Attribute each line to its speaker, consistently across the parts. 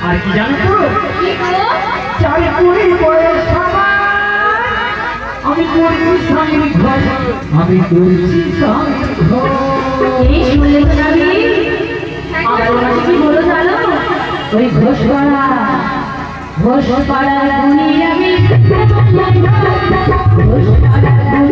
Speaker 1: আর কি জানো তো চাই করে বয়স আমি করছি স্বামীর ঘর, আমি করছি স্বামীর ঘর।
Speaker 2: এই শুনলে তো যাবি আমার কাছে কি বলো জানো? ওই ঘোষপাড়া ঘোষপাড়ার গুণী আমি ঘোষপাড়ার গুণী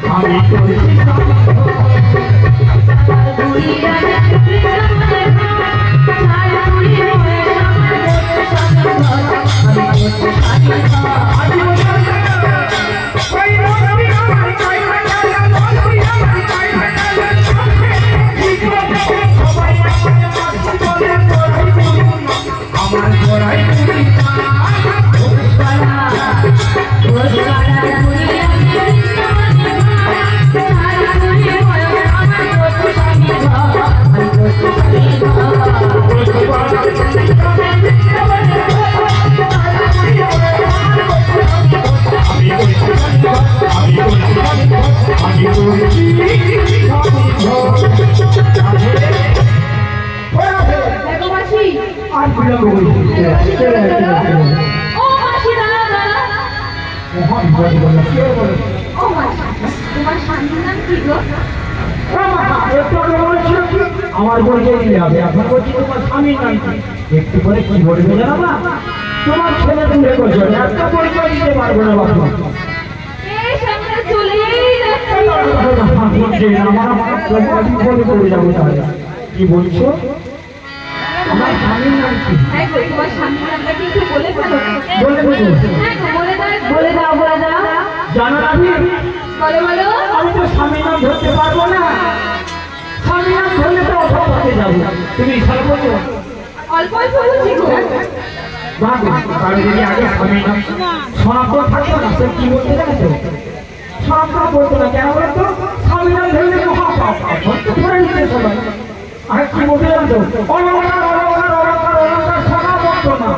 Speaker 2: আমি
Speaker 1: আমার পরিচয় দিলে হবে। এখন বলছি তোমার স্বামীর নাম কি? একটু পরে কি বলবে জানো না? তোমার ছেলে তুমি করছো, একটা পরিচয় দিতে পারবো না বাবা। কি বলছো? আমার স্বামীর নাম কি?
Speaker 2: বলে দাও বলে দাও।
Speaker 1: জানো না আমি তো স্বামীর নাম ধরতে পারবো না। স্বামীর নাম ধরলে তো অপরাধে যাবো। তুমি ইশারা করছো?
Speaker 2: অল্প অল্প বলছি গো।
Speaker 1: আমি যদি আগে স্বামীর নাম শনাক্ত থাকতো না, সে কি বলতে জানো? শনাক্ত করতো না কেন বলতো? স্বামীর নাম ধরলে ধরে নিচ্ছে সবাই। আর কি বলতে জানতো? অলঙ্কার অলঙ্কার অলঙ্কার অলঙ্কার শোনা বলতো না।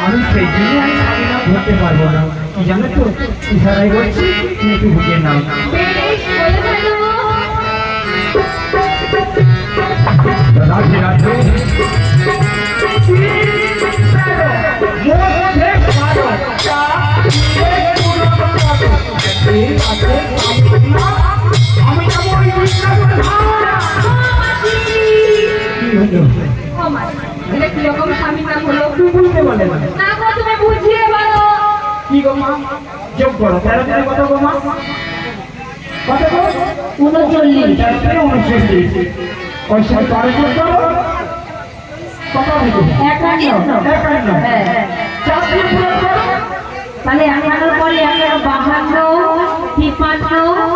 Speaker 1: আমি সেই জন্য আমি স্বামীর নাম ধরতে পারবো না। কি জানো তো? ইশারাই বলছি, তুমি একটু বুঝে নাও। রাধে রাধে
Speaker 2: কিরকম স্বামীর নাম হলো?
Speaker 1: তুই বুঝতে পারলে না?
Speaker 2: না গো, তুমি বুঝিয়ে বলো।
Speaker 1: কি গো মা? যোগ করো 13 দিনের কত গো মা? কত গো?
Speaker 2: 39।
Speaker 1: 39। ওই সাথে পার করতে হবে কত হবে? 51।
Speaker 2: হ্যাঁ,
Speaker 1: 4 দিয়ে পুরো করো।
Speaker 2: তাহলে 51 পরে 52, 53, 54,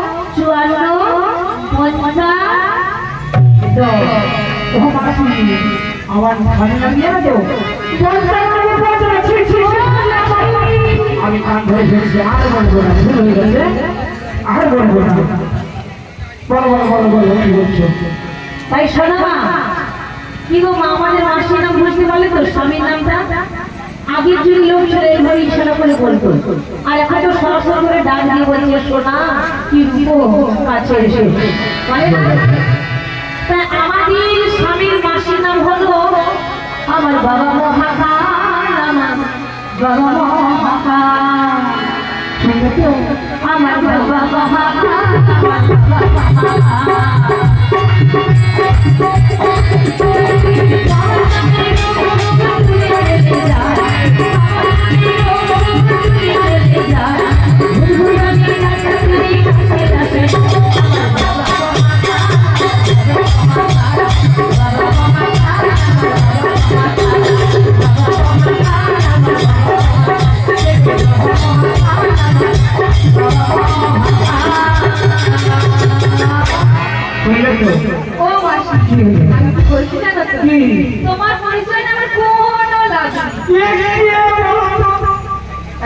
Speaker 2: 50।
Speaker 1: ও মাসি আমার ভালো লাগে না তো? আমি কান ধরে ফেলছি, আর বলবো না, ভুল হয়ে গেছে, আর বলবো না। বলো বলো বলো বলো কি বলছো?
Speaker 2: তাই শোনো মা, কি গো মা, আমাদের মাসির নাম বুঝতে পারলে তো? স্বামীর নামটা আগের যুগে লোক ছিল এইভাবে ইশারা করে বলতো, আর এখন তো সরাসরি করে ডাক দিয়ে বলছে সোনা কি রূপ কাছে এসে, মানে না? তা আমাদের স্বামীর মাসির নাম হলো আমার বাবা মহাকাল, আমার বাবা মহাকাল, আমার বাবা মহাকাল, আমার বাবা মহাকাল। তোমার পরিচয় আমার কোনো লাগে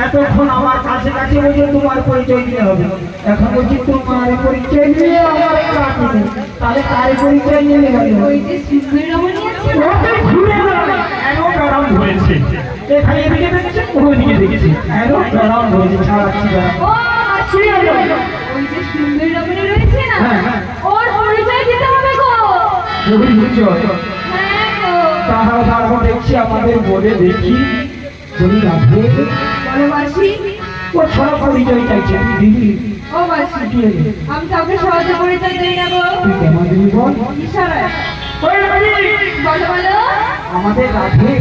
Speaker 1: এতক্ষণ আমার কাছে কাছে বলছে তোমার পরিচয় দিতে হবে, এখন বলছি তোমার পরিচয় নিয়ে আমার কাছে নেই, তাহলে তার পরিচয় নিয়ে নেবে।
Speaker 2: ওই যে সুন্দরী রমণী আছে না,
Speaker 1: ওকে ঘুরে দাঁড়াবে, এত গরম হয়েছে, এখানে এদিকে দেখেছে ওইদিকে দেখেছি, এত গরম হয়েছে, ছাড়াচ্ছি না।
Speaker 2: ও আচ্ছা, ওই যে সুন্দরী রমণী রয়েছে না,
Speaker 1: হ্যাঁ, হ্যাঁ।
Speaker 2: ওর পরিচয় দিতে হবে গো।
Speaker 1: ওই পরিচয়
Speaker 2: হ্যাঁ গো।
Speaker 1: তাহার তারপর দেখছি আমাদের বলে দেখি বলি রাধে
Speaker 2: বলো মাসি।
Speaker 1: ও ছড়া পরিচয় চাইছে দিদি।
Speaker 2: ও মাসি,
Speaker 1: কি হয়েছে?
Speaker 2: আমি কাউকে সহজে পরিচয় দেই না গো,
Speaker 1: তুই কেমন দিবি বল?
Speaker 2: ইশারায়।
Speaker 1: ওই রাধে,
Speaker 2: বলো বলো।
Speaker 1: আমাদের রাধে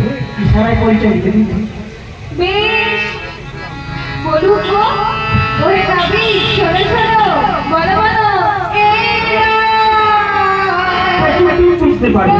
Speaker 1: ইশারায় পরিচয় দিতে দিদি।
Speaker 2: বেশ, বলুক গো। ওরে রাবি, শোনো শোনো, বলো বলো।
Speaker 1: তুই বুঝতে পারি